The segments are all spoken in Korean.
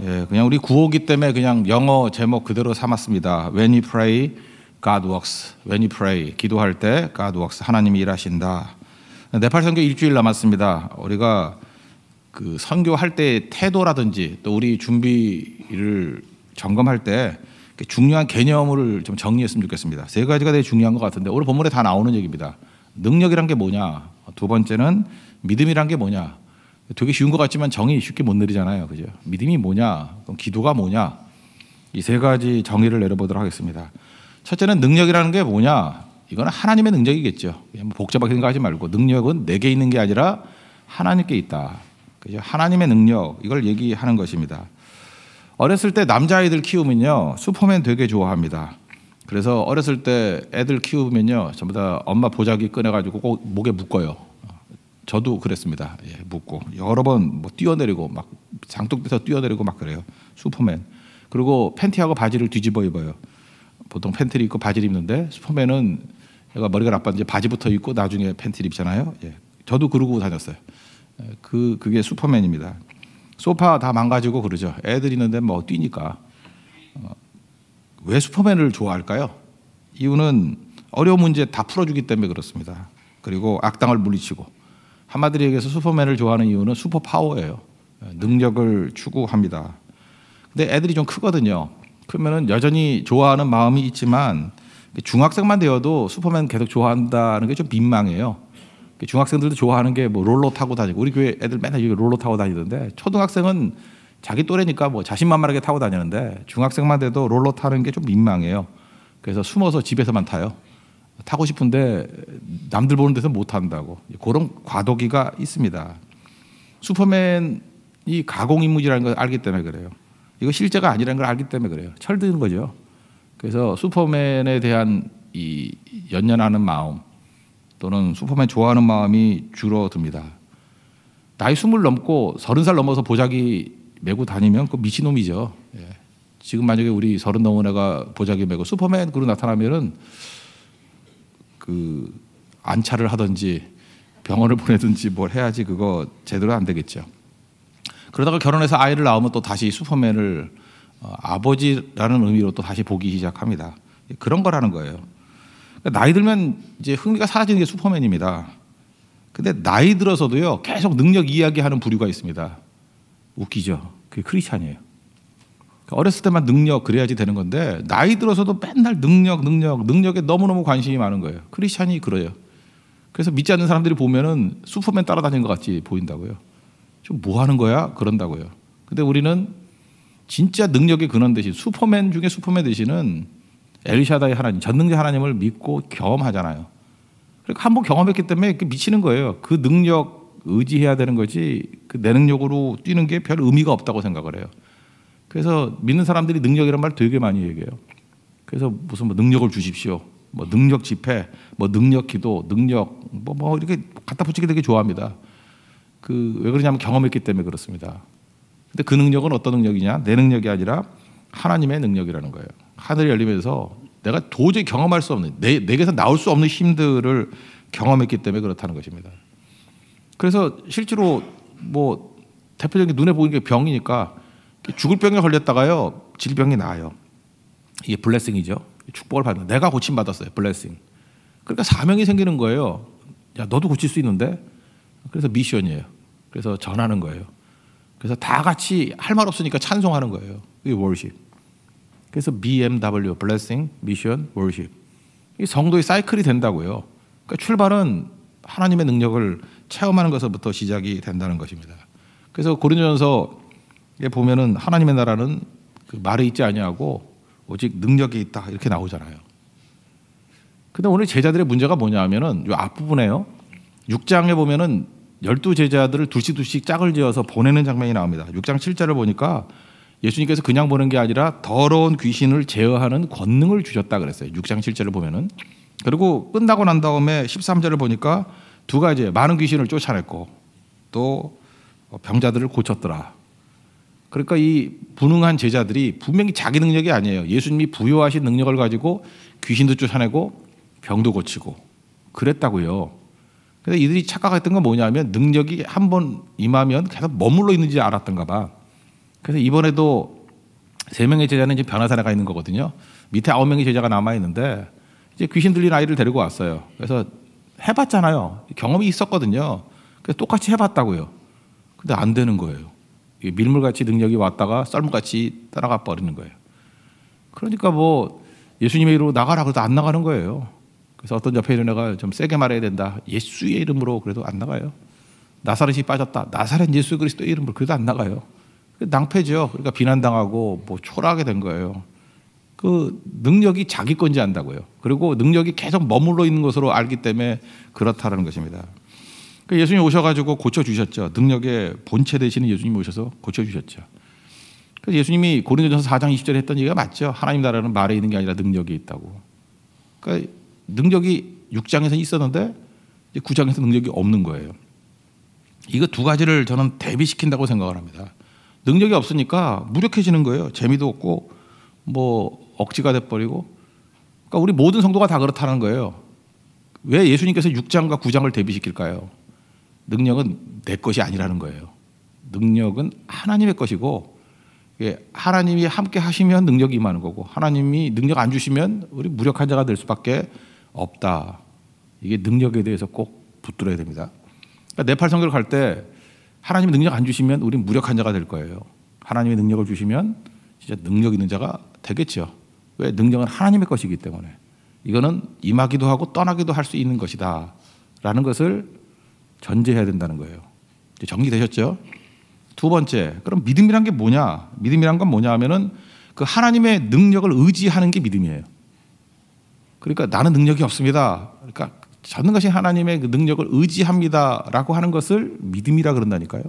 예, 그냥 우리 구호기 때문에 그냥 영어 제목 그대로 삼았습니다. When you pray, God works. When you pray, 기도할 때 God works. 하나님이 일하신다. 네팔 선교 일주일 남았습니다. 우리가 그 선교할 때의 태도라든지 또 우리 준비를 점검할 때 중요한 개념을 좀 정리했으면 좋겠습니다. 세 가지가 되게 중요한 것 같은데 오늘 본문에 다 나오는 얘기입니다. 능력이란 게 뭐냐? 두 번째는 믿음이란 게 뭐냐? 되게 쉬운 것 같지만 정의 쉽게 못 내리잖아요. 그죠? 믿음이 뭐냐? 그럼 기도가 뭐냐? 이 세 가지 정의를 내려보도록 하겠습니다. 첫째는 능력이라는 게 뭐냐? 이거는 하나님의 능력이겠죠. 복잡하게 생각하지 말고 능력은 내게 있는 게 아니라 하나님께 있다. 그죠? 하나님의 능력 이걸 얘기하는 것입니다. 어렸을 때 남자아이들 키우면요 슈퍼맨 되게 좋아합니다. 그래서 어렸을 때 애들 키우면요 전부 다 엄마 보자기 꺼내가지고 꼭 목에 묶어요. 저도 그랬습니다. 예, 묶고 여러 번 뭐 뛰어내리고 막 장독대서 뛰어내리고 막 그래요. 슈퍼맨. 그리고 팬티하고 바지를 뒤집어 입어요. 보통 팬티를 입고 바지를 입는데 슈퍼맨은 얘가 머리가 나빴는지 바지부터 입고 나중에 팬티를 입잖아요. 예, 저도 그러고 다녔어요. 그게 슈퍼맨입니다. 소파 다 망가지고 그러죠. 애들 있는데 뭐 뛰니까. 왜 슈퍼맨을 좋아할까요? 이유는 어려운 문제 다 풀어주기 때문에 그렇습니다. 그리고 악당을 물리치고. 한마디로 얘기해서 슈퍼맨을 좋아하는 이유는 슈퍼파워예요. 능력을 추구합니다. 근데 애들이 좀 크거든요. 그러면은 여전히 좋아하는 마음이 있지만 중학생만 되어도 슈퍼맨 계속 좋아한다는 게 좀 민망해요. 중학생들도 좋아하는 게 뭐 롤러 타고 다니고 우리 교회 애들 맨날 롤러 타고 다니던데 초등학생은 자기 또래니까 뭐 자신만만하게 타고 다니는데 중학생만 돼도 롤러 타는 게 좀 민망해요. 그래서 숨어서 집에서만 타요. 타고 싶은데 남들 보는 데서 못 탄다고. 그런 과도기가 있습니다. 슈퍼맨이 가공인물이라는 걸 알기 때문에 그래요. 이거 실제가 아니라는 걸 알기 때문에 그래요. 철드는 거죠. 그래서 슈퍼맨에 대한 이 연연하는 마음 또는 슈퍼맨 좋아하는 마음이 줄어듭니다. 나이 20 넘고 30살 넘어서 보자기 메고 다니면 그 미친놈이죠. 예. 지금 만약에 우리 30 넘은 애가 보자기 메고 슈퍼맨 그로 나타나면은 그 안차를 하든지 병원을 보내든지 뭘 해야지 그거 제대로 안 되겠죠. 그러다가 결혼해서 아이를 낳으면 또 다시 슈퍼맨을 아버지라는 의미로 또 다시 보기 시작합니다. 그런 거라는 거예요. 나이 들면 이제 흥미가 사라지는 게 슈퍼맨입니다. 근데 나이 들어서도요 계속 능력 이야기하는 부류가 있습니다. 웃기죠. 그게 크리스찬이에요. 어렸을 때만 능력 그래야지 되는 건데 나이 들어서도 맨날 능력에 너무너무 관심이 많은 거예요. 크리스찬이 그래요. 그래서 믿지 않는 사람들이 보면은 슈퍼맨 따라다니는 것 같이 보인다고요. 좀 뭐 하는 거야? 그런다고요. 근데 우리는 진짜 능력의 근원 대신 슈퍼맨 중에 슈퍼맨 대신은 엘샤다이 하나님, 전능자 하나님을 믿고 경험하잖아요. 그러니까 한번 경험했기 때문에 미치는 거예요. 그 능력 의지해야 되는 거지 그 내 능력으로 뛰는 게 별 의미가 없다고 생각을 해요. 그래서 믿는 사람들이 능력이란 말 되게 많이 얘기해요. 그래서 무슨 뭐 능력을 주십시오. 뭐 능력 집회, 뭐 능력 기도, 능력 뭐 이렇게 갖다 붙이기 되게 좋아합니다. 왜 그러냐면 경험했기 때문에 그렇습니다. 근데 그 능력은 어떤 능력이냐? 내 능력이 아니라 하나님의 능력이라는 거예요. 하늘이 열리면서 내가 도저히 경험할 수 없는 내게서 나올 수 없는 힘들을 경험했기 때문에 그렇다는 것입니다. 그래서 실제로 뭐 대표적인 눈에 보이는 게 병이니까 죽을 병에 걸렸다가요 질병이 나아요. 이게 블레싱이죠. 축복을 받는 내가 고침받았어요. 블레싱. 그러니까 사명이 생기는 거예요. 야 너도 고칠 수 있는데. 그래서 미션이에요. 그래서 전하는 거예요. 그래서 다 같이 할 말 없으니까 찬송하는 거예요. 이게 월십. 그래서 BMW, 블레싱, 미션, 월십. 이 성도의 사이클이 된다고요. 그러니까 출발은 하나님의 능력을 체험하는 것부터 시작이 된다는 것입니다. 그래서 고린도전서에 보면은 하나님의 나라는 그 말에 있지 아니하고 오직 능력이 있다 이렇게 나오잖아요. 근데 오늘 제자들의 문제가 뭐냐 하면은 이 앞부분에요. 6장에 보면은 12제자들을 둘씩 짝을 지어서 보내는 장면이 나옵니다. 6장 7절을 보니까 예수님께서 그냥 보낸 게 아니라 더러운 귀신을 제어하는 권능을 주셨다 그랬어요. 6장 7절을 보면은. 그리고 끝나고 난 다음에 13절을 보니까 두 가지예요. 많은 귀신을 쫓아냈고 또 병자들을 고쳤더라. 그러니까 이 무능한 제자들이 분명히 자기 능력이 아니에요. 예수님이 부여하신 능력을 가지고 귀신도 쫓아내고 병도 고치고 그랬다고요. 그래서 이들이 착각했던 건 뭐냐면 능력이 한 번 임하면 계속 머물러 있는지 알았던가 봐. 그래서 이번에도 3명의 제자는 이제 변화산에 가 있는 거거든요. 밑에 9명의 제자가 남아 있는데 이제 귀신 들린 아이를 데리고 왔어요. 그래서 해봤잖아요. 경험이 있었거든요. 그래서 똑같이 해봤다고요. 근데 안 되는 거예요. 밀물같이 능력이 왔다가 썰물같이 따라가 버리는 거예요. 그러니까 뭐 예수님의 이름으로 나가라 그래도 안 나가는 거예요. 그래서 어떤 옆에 있는 애가 좀 세게 말해야 된다. 예수의 이름으로 그래도 안 나가요. 나사렛이 빠졌다. 나사렛 예수 그리스도의 이름으로 그래도 안 나가요. 낭패죠. 그러니까 비난당하고 뭐 초라하게 된 거예요. 그 능력이 자기 건지 안다고요. 그리고 능력이 계속 머물러 있는 것으로 알기 때문에 그렇다는 것입니다. 그러니까 예수님이 오셔가지고 고쳐주셨죠. 능력의 본체 되시는 예수님이 오셔서 고쳐주셨죠. 그래서 예수님이 고린도전서 4장 20절에 했던 얘기가 맞죠. 하나님 나라는 말에 있는 게 아니라 능력이 있다고. 그러니까 능력이 6장에서 있었는데 이제 9장에서 능력이 없는 거예요. 이거 두 가지를 저는 대비시킨다고 생각을 합니다. 능력이 없으니까 무력해지는 거예요. 재미도 없고 뭐 억지가 돼버리고. 그러니까 우리 모든 성도가 다 그렇다는 거예요. 왜 예수님께서 6장과 9장을 대비시킬까요? 능력은 내 것이 아니라는 거예요. 능력은 하나님의 것이고 하나님이 함께 하시면 능력이 임하는 거고 하나님이 능력 안 주시면 우리 무력한 자가 될 수밖에 없다. 이게 능력에 대해서 꼭 붙들어야 됩니다. 그러니까 네팔 선교를 갈 때 하나님이 능력 안 주시면 우린 무력한 자가 될 거예요. 하나님이 능력을 주시면 진짜 능력 있는 자가 되겠죠. 왜? 능력은 하나님의 것이기 때문에. 이거는 임하기도 하고 떠나기도 할 수 있는 것이다 라는 것을 전제해야 된다는 거예요. 이제 정리되셨죠? 두 번째, 그럼 믿음이란 게 뭐냐? 믿음이란 건 뭐냐 하면은 그 하나님의 능력을 의지하는 게 믿음이에요. 그러니까 나는 능력이 없습니다. 그러니까 전능하신 하나님의 그 능력을 의지합니다라고 하는 것을 믿음이라 그런다니까요.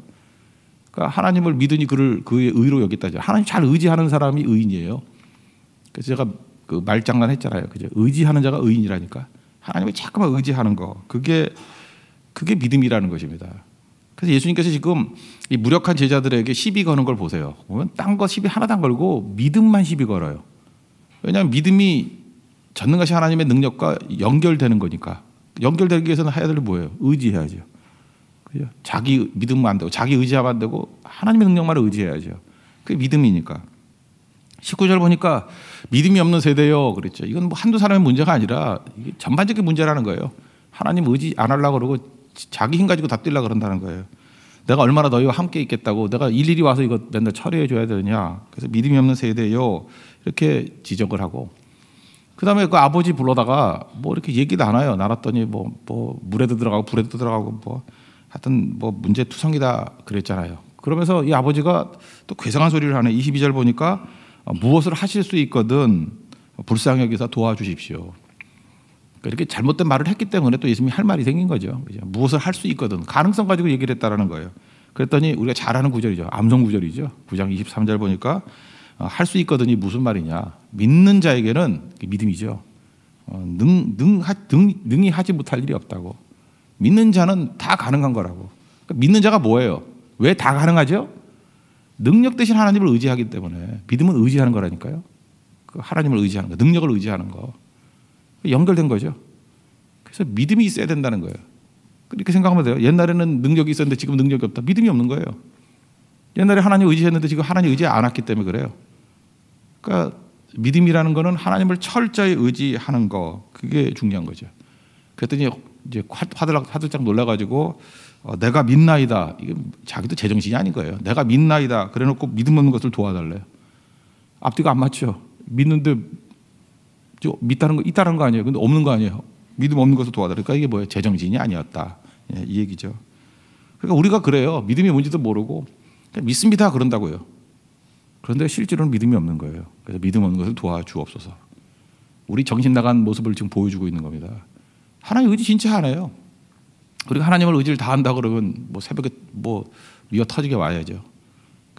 그러니까 하나님을 믿으니 그의 의로 여겼다죠. 하나님 잘 의지하는 사람이 의인이에요. 그래서 제가 그 말장난 했잖아요. 그죠? 의지하는 자가 의인이라니까. 하나님을 자꾸만 의지하는 거. 그게 믿음이라는 것입니다. 그래서 예수님께서 지금 이 무력한 제자들에게 시비 거는 걸 보세요. 보면 딴 거 시비 하나도 안 걸고 믿음만 시비 걸어요. 왜냐하면 믿음이 전능하신 하나님의 능력과 연결되는 거니까. 연결되기 위해서는 해야 될 게 뭐예요? 의지해야죠. 그죠? 자기 믿으면 안 되고 자기 의지하면 안 되고 하나님의 능력만을 의지해야죠. 그게 믿음이니까. 19절 보니까 믿음이 없는 세대요 그랬죠. 이건 뭐 한두 사람의 문제가 아니라 이게 전반적인 문제라는 거예요. 하나님 의지 안 하려고 그러고 자기 힘 가지고 다 뛰려고 그런다는 거예요. 내가 얼마나 너희와 함께 있겠다고 내가 일일이 와서 이거 맨날 처리해 줘야 되느냐. 그래서 믿음이 없는 세대요 이렇게 지적을 하고 그다음에 그 아버지 불러다가 뭐 이렇게 얘기도 안 해요. 나눴더니 뭐 물에도 들어가고 불에도 들어가고 뭐 하여튼 뭐 문제투성이다 그랬잖아요. 그러면서 이 아버지가 또 괴상한 소리를 하네. 22절 보니까 무엇을 하실 수 있거든 불쌍히 여기서 도와주십시오. 이렇게 잘못된 말을 했기 때문에 또 예수님이 할 말이 생긴 거죠. 무엇을 할 수 있거든 가능성 가지고 얘기를 했다라는 거예요. 그랬더니 우리가 잘 아는 구절이죠. 암송 구절이죠. 9장 23절 보니까 할 수 있거든이 무슨 말이냐. 믿는 자에게는 믿음이죠. 능히 하지 못할 일이 없다고. 믿는 자는 다 가능한 거라고. 그러니까 믿는 자가 뭐예요? 왜 다 가능하죠? 능력 대신 하나님을 의지하기 때문에. 믿음은 의지하는 거라니까요. 그 하나님을 의지하는 거, 능력을 의지하는 거. 연결된 거죠. 그래서 믿음이 있어야 된다는 거예요. 그렇게 생각하면 돼요. 옛날에는 능력이 있었는데 지금 능력이 없다. 믿음이 없는 거예요. 옛날에 하나님 의지했는데 지금 하나님 의지 안 했기 때문에 그래요. 그러니까 믿음이라는 거는 하나님을 철저히 의지하는 거. 그게 중요한 거죠. 그랬더니 이제 화들짝 놀라가지고 내가 믿나이다. 이게 자기도 제정신이 아닌 거예요. 내가 믿나이다. 그래놓고 믿음 없는 것을 도와달래요. 앞뒤가 안 맞죠. 믿는데 믿다는 거 있다는 거 아니에요. 근데 없는 거 아니에요. 믿음 없는 것을 도와달라. 그러니까 이게 뭐예요? 제정신이 아니었다. 예, 이 얘기죠. 그러니까 우리가 그래요. 믿음이 뭔지도 모르고 그냥 믿습니다 그런다고요. 그런데 실제로는 믿음이 없는 거예요. 그래서 믿음 없는 것을 도와주옵소서. 우리 정신 나간 모습을 지금 보여주고 있는 겁니다. 하나님 의지 진짜 안 해요. 우리가 하나님을 의지를 다 한다 그러면 뭐 새벽에 뭐 미어 터지게 와야죠.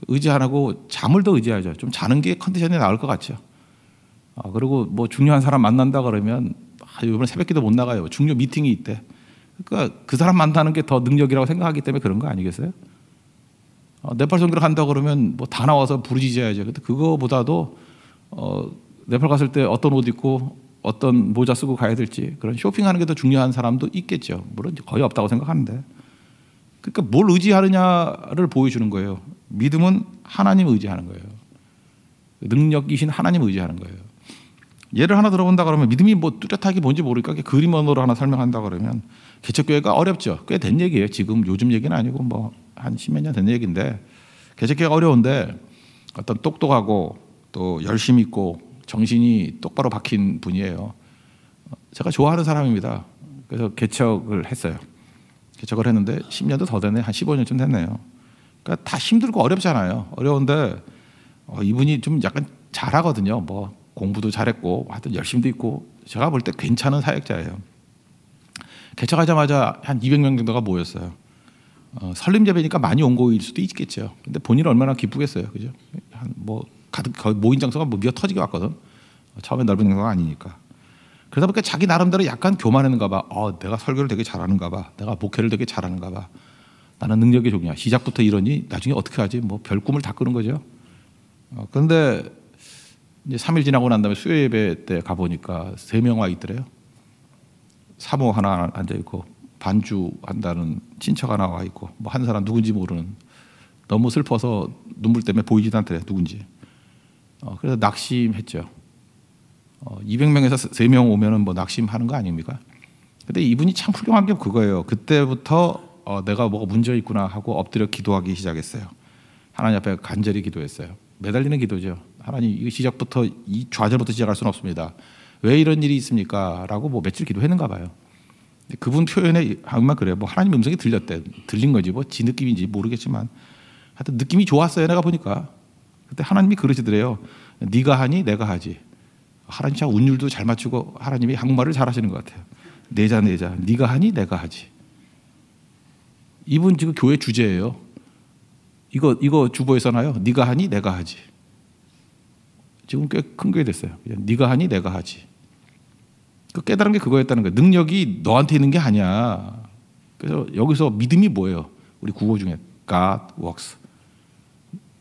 의지 안 하고 잠을 더 의지하죠. 좀 자는 게 컨디션이 나을 것 같죠. 그리고 뭐 중요한 사람 만난다 그러면 이번에 새벽기도 못 나가요. 중요 미팅이 있대. 그러니까 그 사람 만나는 게 더 능력이라고 생각하기 때문에 그런 거 아니겠어요? 네팔 선교를 간다 그러면 뭐 다 나와서 부르짖어야죠. 근데 그거보다도 네팔 갔을 때 어떤 옷 입고 어떤 모자 쓰고 가야 될지 그런 쇼핑하는 게 더 중요한 사람도 있겠죠. 물론 거의 없다고 생각하는데. 그러니까 뭘 의지하느냐를 보여주는 거예요. 믿음은 하나님 의지하는 거예요. 능력이신 하나님 의지하는 거예요. 예를 하나 들어본다 그러면 믿음이 뭐 뚜렷하게 뭔지 모르니까 그림 언어로 하나 설명한다 그러면 개척교회가 어렵죠. 꽤 된 얘기예요. 지금 요즘 얘기는 아니고 뭐 한 십몇 년 된 얘기인데 개척교회가 어려운데 어떤 똑똑하고 또 열심 있고 정신이 똑바로 박힌 분이에요. 제가 좋아하는 사람입니다. 그래서 개척을 했어요. 개척을 했는데 10년도 더 됐네. 한 15년쯤 됐네요. 그러니까 다 힘들고 어렵잖아요. 어려운데 이분이 좀 약간 잘하거든요. 뭐 공부도 잘했고 하여튼 열심도 있고 제가 볼 때 괜찮은 사역자예요. 개척하자마자 한 200명 정도가 모였어요. 설립 예배니까 많이 온 거일 수도 있겠죠. 근데 본인은 얼마나 기쁘겠어요. 그죠? 뭐 가득 거의 모인 장소가 뭐 미어 터지게 왔거든. 처음에 넓은 장소가 아니니까. 그러다 보니까 자기 나름대로 약간 교만했는가 봐. 내가 설교를 되게 잘하는가 봐. 내가 목회를 되게 잘하는가 봐. 나는 능력이 좋냐. 시작부터 이러니 나중에 어떻게 하지? 뭐 별 꿈을 다 꾸는 거죠. 그런데 이제 3일 지나고 난 다음에 수요 예배 때 가보니까 3명 와 있더래요. 사모 하나 앉아 있고 반주 한다는 친척 하나 와 있고 뭐 한 사람 누군지 모르는 너무 슬퍼서 눈물 때문에 보이지도 않더래요. 누군지. 그래서 낙심했죠. 200명에서 3명 오면은 뭐 낙심하는 거 아닙니까? 근데 이분이 참 훌륭한 게 그거예요. 그때부터 내가 뭐가 문제 있구나 하고 엎드려 기도하기 시작했어요. 하나님 앞에 간절히 기도했어요. 매달리는 기도죠. 하나님 이거 시작부터 이 좌절부터 시작할 수는 없습니다. 왜 이런 일이 있습니까? 라고 뭐 며칠 기도했는가 봐요. 그분 표현에 정말 그래요. 뭐 하나님 음성이 들렸대. 들린 거지 뭐 지 느낌인지 모르겠지만 하여튼 느낌이 좋았어요. 내가 보니까. 그때 하나님이 그러시더래요. 네가 하니 내가 하지. 하나님 참 운율도 잘 맞추고 하나님이 한국말을 잘하시는 것 같아요. 내자 네가 하니 내가 하지. 이분 지금 교회 주제예요. 이거 주보에 써놔요. 네가 하니 내가 하지. 지금 꽤 큰 교회 됐어요. 네가 하니 내가 하지. 그 깨달은 게 그거였다는 거예요. 능력이 너한테 있는 게 아니야. 그래서 여기서 믿음이 뭐예요? 우리 국어 중에 God works.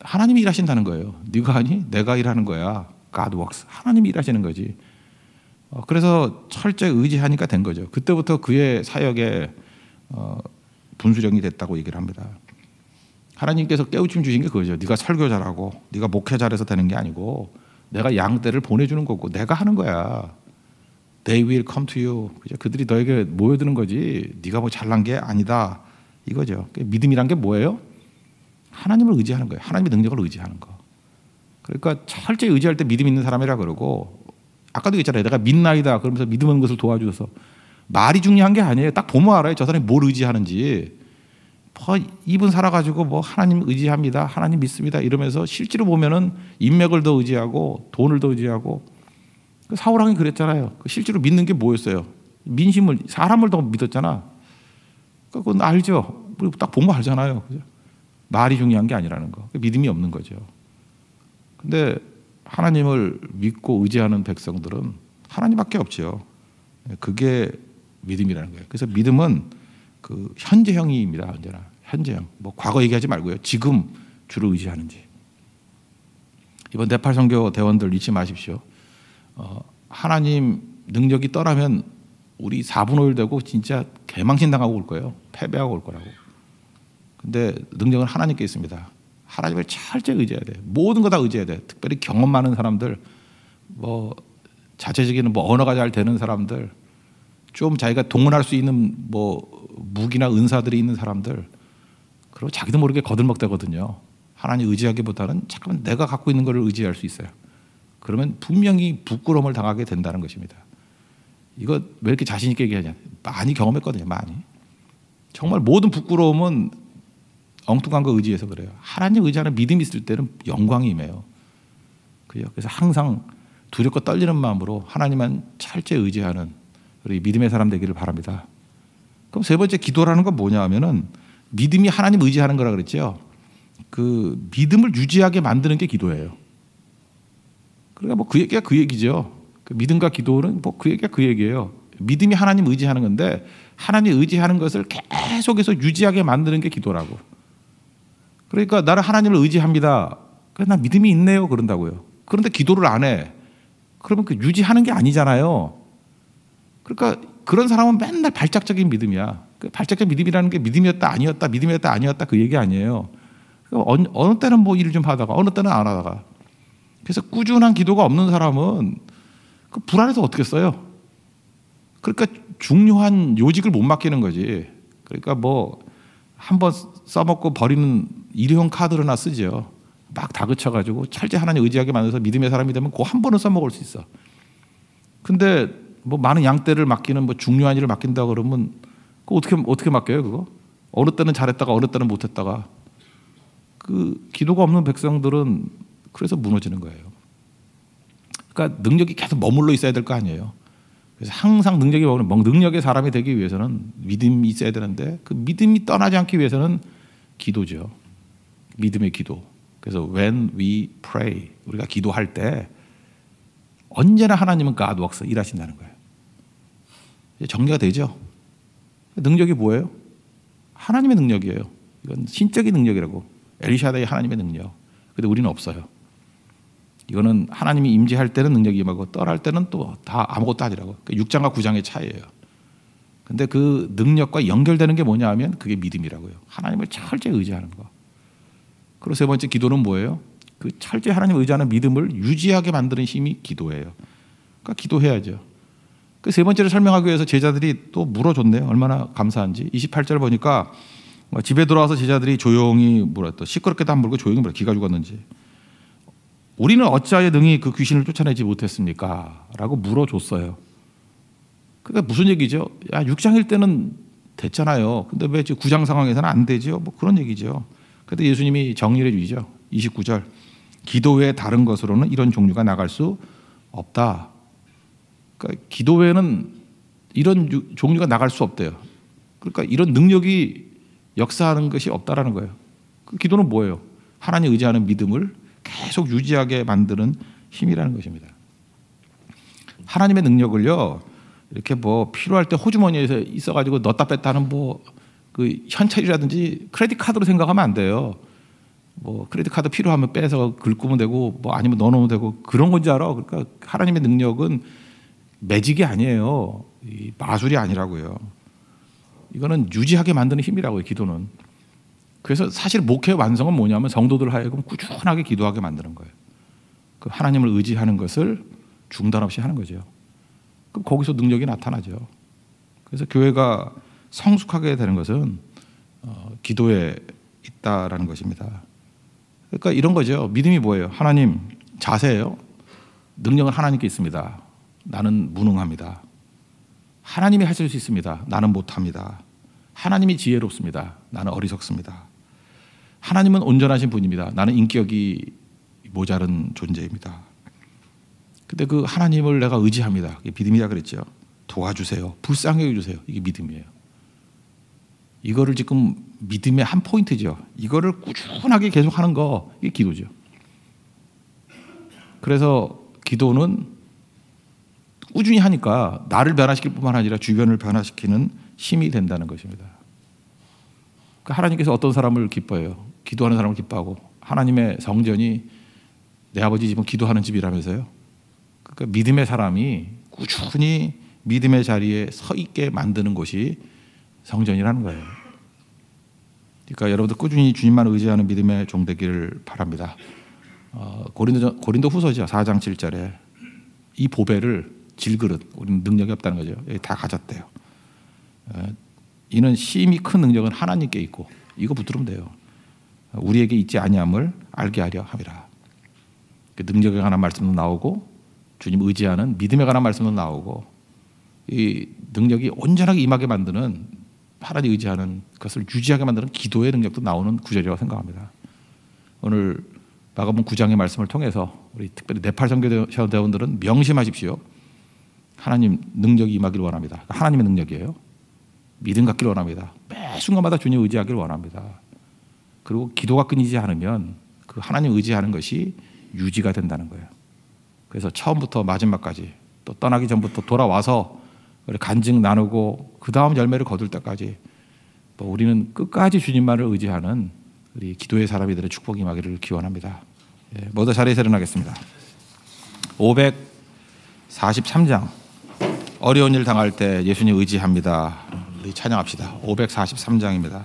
하나님이 일하신다는 거예요. 네가 하니 내가 일하는 거야. God works. 하나님이 일하시는 거지. 그래서 철저히 의지하니까 된 거죠. 그때부터 그의 사역에 분수령이 됐다고 얘기를 합니다. 하나님께서 깨우침 주신 게 그거죠. 네가 설교 잘하고 네가 목회 잘해서 되는 게 아니고 내가 양떼를 보내주는 거고 내가 하는 거야. They will come to you. 그들이 너에게 모여드는 거지 네가 뭐 잘난 게 아니다 이거죠. 믿음이란 게 뭐예요? 하나님을 의지하는 거예요. 하나님의 능력을 의지하는 거. 그러니까 철저히 의지할 때 믿음 있는 사람이라 그러고 아까도 얘기했잖아요. 내가 믿나이다 그러면서 믿음 없는 것을 도와줘서 말이 중요한 게 아니에요. 딱 보면 알아요. 저 사람이 뭘 의지하는지. 이분 살아가지고 뭐 하나님 의지합니다. 하나님 믿습니다. 이러면서 실제로 보면은 인맥을 더 의지하고 돈을 더 의지하고 사울왕이 그랬잖아요. 실제로 믿는 게 뭐였어요? 민심을 사람을 더 믿었잖아. 그건 알죠. 딱 보면 알잖아요. 그죠? 말이 중요한 게 아니라는 거. 믿음이 없는 거죠. 근데 하나님을 믿고 의지하는 백성들은 하나님밖에 없죠. 그게 믿음이라는 거예요. 그래서 믿음은 그 현재형입니다. 언제나 현재형. 뭐 과거 얘기하지 말고요. 지금 주로 의지하는지. 이번 네팔 선교 대원들 잊지 마십시오. 하나님 능력이 떠나면 우리 4분 5일 되고 진짜 개망신 당하고 올 거예요. 패배하고 올 거라고. 근데 능력은 하나님께 있습니다. 하나님을 철저히 의지해야 돼. 모든 거 다 의지해야 돼. 특별히 경험 많은 사람들, 뭐 자체적인 뭐 언어가 잘 되는 사람들, 좀 자기가 동원할 수 있는 뭐 무기나 은사들이 있는 사람들, 그리고 자기도 모르게 거들먹대거든요. 하나님 의지하기보다는 잠깐만 내가 갖고 있는 것을 의지할 수 있어요. 그러면 분명히 부끄러움을 당하게 된다는 것입니다. 이거 왜 이렇게 자신 있게 얘기하냐? 많이 경험했거든요. 많이. 정말 모든 부끄러움은 엉뚱한 거 의지해서 그래요. 하나님 의지하는 믿음이 있을 때는 영광이 임해요. 그래서 항상 두렵고 떨리는 마음으로 하나님만 철저히 의지하는 우리 믿음의 사람 되기를 바랍니다. 그럼 세 번째 기도라는 건 뭐냐 하면은 믿음이 하나님 의지하는 거라 그랬죠. 그 믿음을 유지하게 만드는 게 기도예요. 그러니까 뭐 그 얘기가 그 얘기죠. 그 믿음과 기도는 뭐 그 얘기가 그 얘기예요. 믿음이 하나님 의지하는 건데 하나님 의지하는 것을 계속해서 유지하게 만드는 게 기도라고. 그러니까 나는 하나님을 의지합니다. 그래서 나 믿음이 있네요. 그런다고요. 그런데 기도를 안 해. 그러면 그 유지하는 게 아니잖아요. 그러니까 그런 사람은 맨날 발작적인 믿음이야. 그 발작적 믿음이라는 게 믿음이었다 아니었다 믿음이었다 아니었다 그 얘기 아니에요. 어느 때는 뭐 일을 좀 하다가 어느 때는 안 하다가. 그래서 꾸준한 기도가 없는 사람은 그 불안해서 어떻게 써요? 그러니까 중요한 요직을 못 맡기는 거지. 그러니까 뭐 한번 써먹고 버리는 일회용 카드를 하나 쓰죠. 막 다그쳐가지고 철저히 하나님 의지하게 만들어서 믿음의 사람이 되면 그 한 번은 써먹을 수 있어. 근데 뭐 많은 양떼를 맡기는 뭐 중요한 일을 맡긴다 그러면 그거 어떻게 맡겨요 그거? 어느 때는 잘했다가 어느 때는 못했다가 그 기도가 없는 백성들은 그래서 무너지는 거예요. 그러니까 능력이 계속 머물러 있어야 될 거 아니에요. 그래서 항상 능력의 사람이 되기 위해서는 믿음이 있어야 되는데 그 믿음이 떠나지 않기 위해서는 기도죠. 믿음의 기도. 그래서 when we pray 우리가 기도할 때 언제나 하나님은 God works 일하신다는 거예요. 정리가 되죠. 능력이 뭐예요? 하나님의 능력이에요. 이건 신적인 능력이라고. 엘리샤다의 하나님의 능력. 근데 우리는 없어요. 이거는 하나님이 임재할 때는 능력이 임하고 떠날 때는 또 다 아무것도 아니라고. 6장과 9장의 차이예요. 근데 그 능력과 연결되는 게 뭐냐 하면 그게 믿음이라고요. 하나님을 철저히 의지하는 거. 그리고 세 번째 기도는 뭐예요? 그 철저히 하나님을 의지하는 믿음을 유지하게 만드는 힘이 기도예요. 그러니까 기도해야죠. 그 세 번째를 설명하기 위해서 제자들이 또 물어줬네요. 얼마나 감사한지. 28절 보니까 집에 돌아와서 제자들이 조용히 또 시끄럽게도 안 물고 조용히 기가 죽었는지. 우리는 어찌하여 능히 그 귀신을 쫓아내지 못했습니까? 라고 물어줬어요. 그러니까 무슨 얘기죠? 야, 6장일 때는 됐잖아요. 근데 왜 9장 상황에서는 안 되죠? 뭐 그런 얘기죠. 그런데 예수님이 정리해 주시죠. 29절. 기도 외에 다른 것으로는 이런 종류가 나갈 수 없다. 그러니까 기도 외에는 이런 종류가 나갈 수 없대요. 그러니까 이런 능력이 역사하는 것이 없다라는 거예요. 그 기도는 뭐예요? 하나님 의지하는 믿음을 계속 유지하게 만드는 힘이라는 것입니다. 하나님의 능력을요, 이렇게 뭐 필요할 때 호주머니에서 있어가지고 넣었다 뺐다 하는 뭐 그 현찰이라든지 크레딧 카드로 생각하면 안 돼요. 뭐 크레딧 카드 필요하면 빼서 긁으면 되고 뭐 아니면 넣어놓으면 되고 그런 건지 알아. 그러니까 하나님의 능력은 매직이 아니에요. 이 마술이 아니라고요. 이거는 유지하게 만드는 힘이라고요. 기도는. 그래서 사실 목회 완성은 뭐냐면 성도들 하여금 꾸준하게 기도하게 만드는 거예요. 그 하나님을 의지하는 것을 중단 없이 하는 거죠. 그럼 거기서 능력이 나타나죠. 그래서 교회가 성숙하게 되는 것은 기도에 있다라는 것입니다. 그러니까 이런 거죠. 믿음이 뭐예요? 하나님 자세예요. 능력은 하나님께 있습니다. 나는 무능합니다. 하나님이 하실 수 있습니다. 나는 못합니다. 하나님이 지혜롭습니다. 나는 어리석습니다. 하나님은 온전하신 분입니다. 나는 인격이 모자른 존재입니다. 근데 그 하나님을 내가 의지합니다. 이게 믿음이라 그랬죠. 도와주세요. 불쌍히 여겨주세요. 이게 믿음이에요. 이거를 지금 믿음의 한 포인트죠. 이거를 꾸준하게 계속하는 거 이게 기도죠. 그래서 기도는 꾸준히 하니까 나를 변화시킬 뿐만 아니라 주변을 변화시키는 힘이 된다는 것입니다. 그러니까 하나님께서 어떤 사람을 기뻐해요? 기도하는 사람을 기뻐하고 하나님의 성전이 내 아버지 집은 기도하는 집이라면서요. 그러니까 믿음의 사람이 꾸준히 믿음의 자리에 서 있게 만드는 곳이 성전이라는 거예요. 그러니까 여러분들 꾸준히 주님만 의지하는 믿음의 종 되기를 바랍니다. 고린도 후서죠. 4장 7절에 이 보배를 질그릇, 우리는 능력이 없다는 거죠. 여기 다 가졌대요. 이는 심히 큰 능력은 하나님께 있고 이거 붙들으면 돼요. 우리에게 있지 아니함을 알게 하려 함이라. 능력에 관한 말씀도 나오고 주님 의지하는 믿음에 관한 말씀도 나오고 이 능력이 온전하게 임하게 만드는 하나님 의지하는 것을 유지하게 만드는 기도의 능력도 나오는 구절이라고 생각합니다. 오늘 마가복음 9장의 말씀을 통해서 우리 특별히 네팔 선교대원들은 명심하십시오. 하나님 능력이 임하기를 원합니다. 하나님의 능력이에요. 믿음 갖기를 원합니다. 매 순간마다 주님 의지하기를 원합니다. 그리고 기도가 끊이지 않으면 그 하나님 의지하는 것이 유지가 된다는 거예요. 그래서 처음부터 마지막까지 또 떠나기 전부터 돌아와서 간증 나누고 그 다음 열매를 거둘 때까지 우리는 끝까지 주님만을 의지하는 우리 기도의 사람이 되는 축복이 임하기를 기원합니다. 모두 자리에서 일어나겠습니다. 543장 어려운 일 당할 때 예수님 의지합니다. 우리 찬양합시다. 543장입니다.